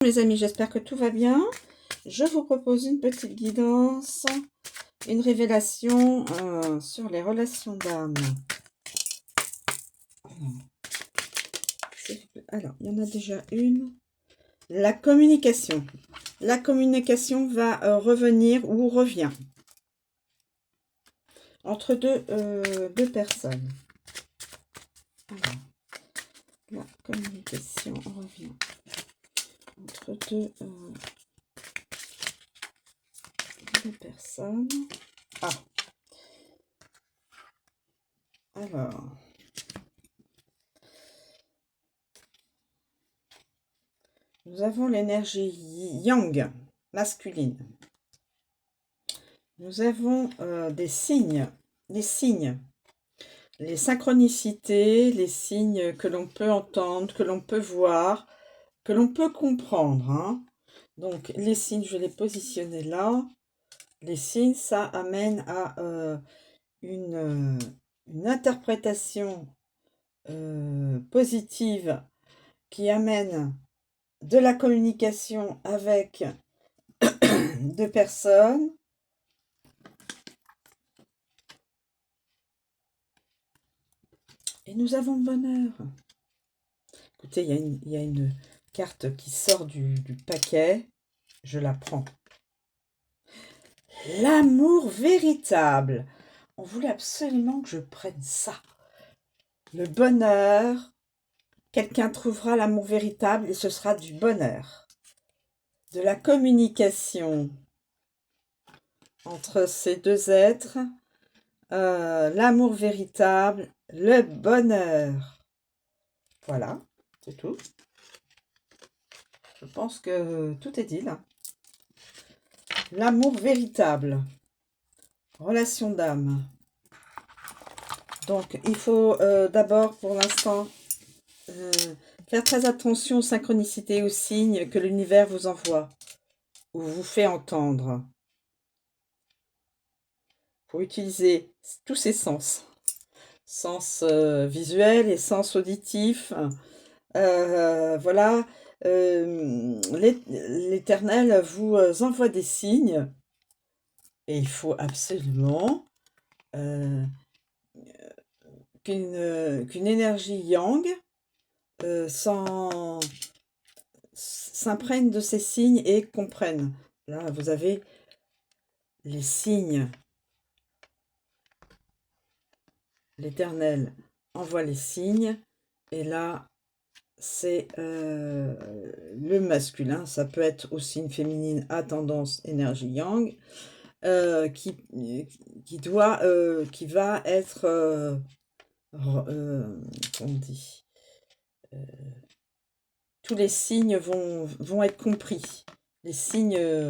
Les amis, j'espère que tout va bien. Je vous propose une petite guidance, une révélation sur les relations d'âme. Alors, il y en a déjà une. La communication. La communication va revenir ou revient entre deux personnes. Alors, la communication revient entre deux personnes. Ah. Alors. Nous avons l'énergie yang, masculine. Nous avons des signes, les synchronicités, les signes que l'on peut entendre, que l'on peut voir, que l'on peut comprendre. Hein. Donc, les signes, je vais les positionner là. Les signes, ça amène à une interprétation positive qui amène de la communication avec deux personnes. Et nous avons le bonheur. Écoutez, il y a une carte qui sort du paquet. Je la prends. L'amour véritable. On voulait absolument que je prenne ça. Le bonheur. Quelqu'un trouvera l'amour véritable et ce sera du bonheur. De la communication entre ces deux êtres. L'amour véritable. Le bonheur. Voilà, c'est tout. Je pense que tout est dit là. L'amour véritable. Relation d'âme. Donc, il faut d'abord, pour l'instant, faire très attention aux synchronicités, aux signes que l'univers vous envoie ou vous fait entendre. Il faut utiliser tous ces sens. Sens visuel et sens auditif. Voilà. L'Éternel vous envoie des signes. Et il faut absolument qu'une énergie yang s'imprègne de ces signes et comprenne. Là, vous avez les signes. L'Éternel envoie les signes. Et là, c'est le masculin. Ça peut être aussi une féminine à tendance énergie yang. Qui va être comment on dit, tous les signes vont être compris. Les signes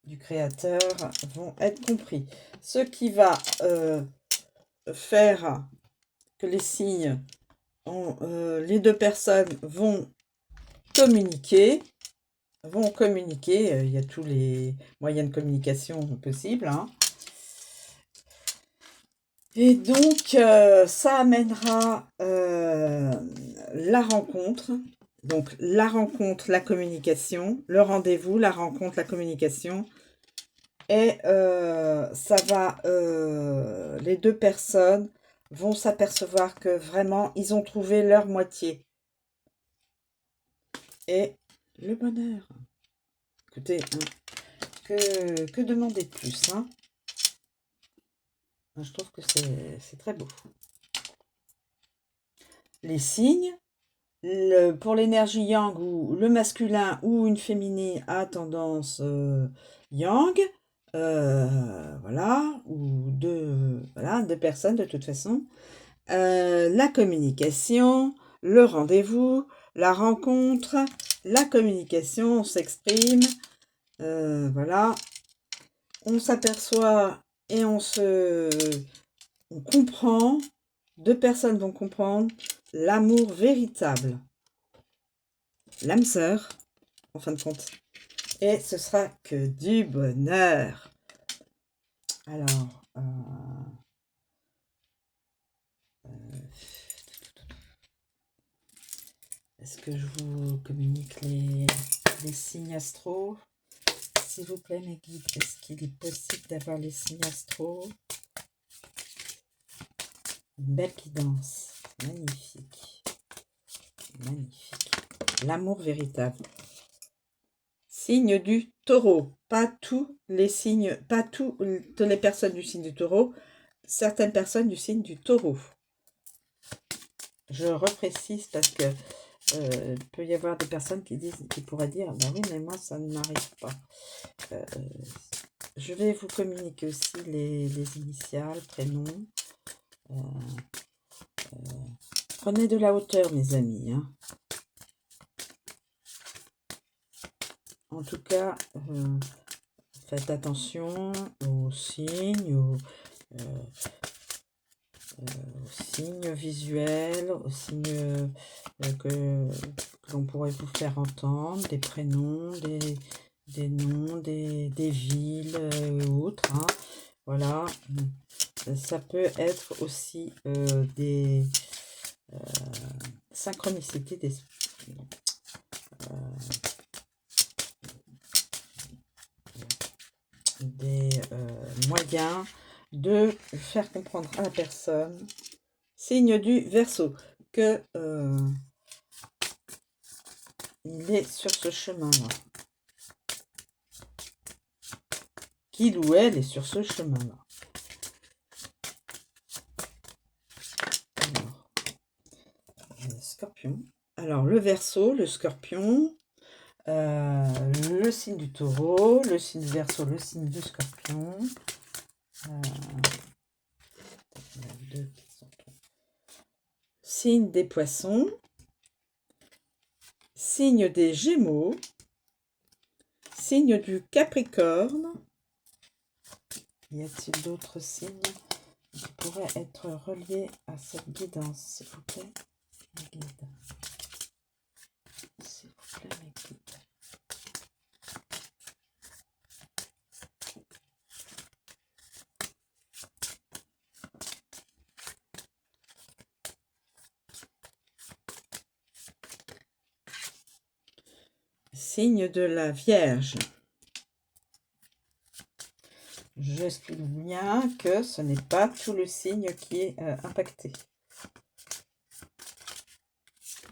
du créateur vont être compris. Ce qui va faire que les signes, les deux personnes vont communiquer. Il y a tous les moyens de communication possibles. Hein. Et donc, ça amènera la rencontre. Donc, la rencontre, la communication, le rendez-vous, la rencontre, la communication. Et ça va, les deux personnes vont s'apercevoir que vraiment, ils ont trouvé leur moitié. Et le bonheur. Écoutez, hein, que demander de plus, hein? Je trouve que c'est très beau. Les signes, pour l'énergie yang ou le masculin ou une féminine à tendance yang, voilà, ou deux personnes de toute façon. La communication, le rendez-vous, la rencontre, la communication, on s'exprime, voilà, on s'aperçoit et on comprend, deux personnes vont comprendre l'amour véritable, l'âme sœur, en fin de compte, et ce sera que du bonheur. Alors, Est-ce que je vous communique les signes astro? S'il vous plaît, mes guides, est-ce qu'il est possible d'avoir les signes astro? Une belle guidance, magnifique, magnifique. L'amour véritable. Signe du taureau. Pas tous les signes, pas toutes les personnes du signe du taureau, certaines personnes du signe du taureau. Je reprécise parce que il peut y avoir des personnes qui pourraient dire, bah oui, mais moi, ça ne m'arrive pas. Je vais vous communiquer aussi les initiales, prénoms. Prenez de la hauteur, mes amis. Hein. En tout cas, faites attention aux signes, aux signes visuels, aux signes que l'on pourrait vous faire entendre, des prénoms, des noms, des villes ou autres. Hein. Voilà, ça peut être aussi des synchronicités, des moyens de faire comprendre à la personne, signe du Verseau, que il est sur ce chemin-là. Qu'il ou elle est sur ce chemin-là. Alors, Scorpion. Alors, le Verseau, le Scorpion, le signe du Taureau, le signe du Verseau, le signe du Scorpion. Signe des Poissons, signe des Gémeaux, signe du Capricorne. Y a-t-il d'autres signes qui pourraient être reliés à cette guidance, s'il vous plaît, mes guides? S'il vous plaît, mes guides. Signe de la Vierge. J'explique bien que ce n'est pas tout le signe qui est impacté.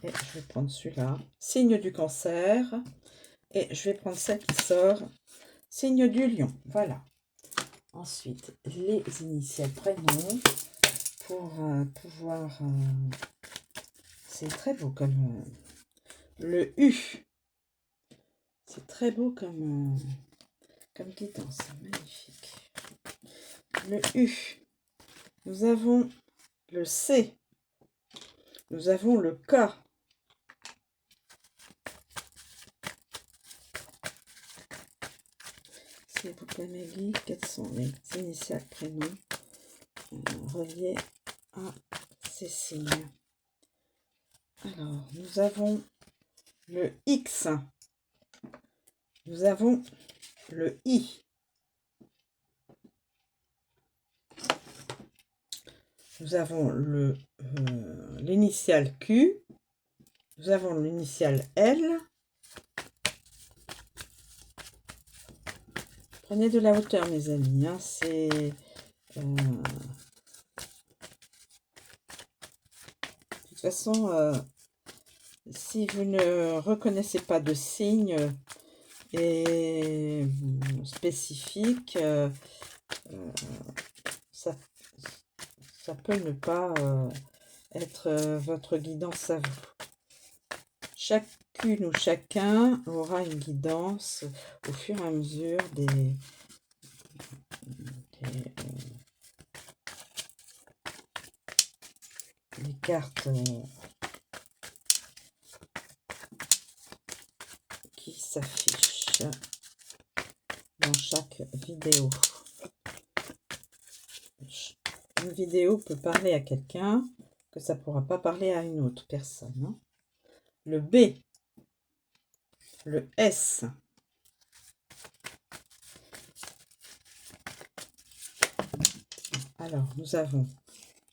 Et je vais prendre celui-là. Signe du Cancer. Et je vais prendre celle qui sort. Signe du Lion. Voilà. Ensuite, les initiales prénoms. Pour pouvoir... c'est très beau comme... le U. C'est très beau comme guidance. Magnifique. Le U. Nous avons le C. Nous avons le K. S'il vous plaît, mes guides, quels sont les initiales prénoms reliés à ces signes? Alors, nous avons le X. Nous avons le I. Nous avons l'initiale Q. Nous avons l'initiale L. Prenez de la hauteur, mes amis. Hein, c'est... de toute façon, si vous ne reconnaissez pas de signes spécifiques, ça peut ne pas être votre guidance à vous. Chacune ou chacun aura une guidance au fur et à mesure des cartes qui s'affichent dans chaque vidéo. Une vidéo peut parler à quelqu'un que ça ne pourra pas parler à une autre personne. Hein. Le B, le S, alors nous avons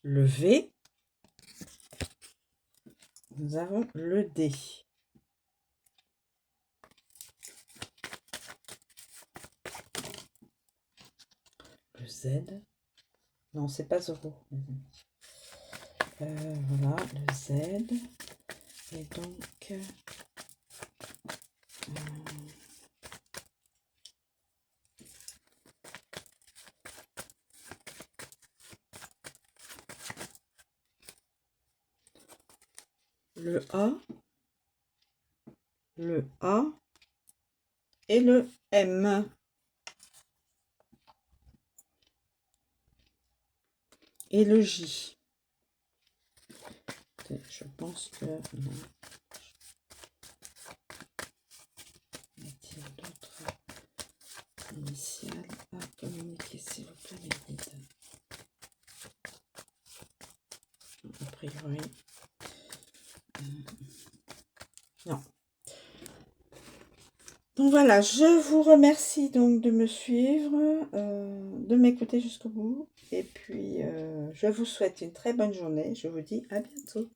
le V, Nous avons le D. Le Z. Non, c'est pas 0. Voilà, le Z. Et donc... le A et le M. Et le J. Je pense que... non. Y a-t-il d'autres initiales à communiquer, s'il vous plaît, les guides? A priori... non. Donc voilà, je vous remercie donc de me suivre, de m'écouter jusqu'au bout. Et puis, je vous souhaite une très bonne journée. Je vous dis à bientôt.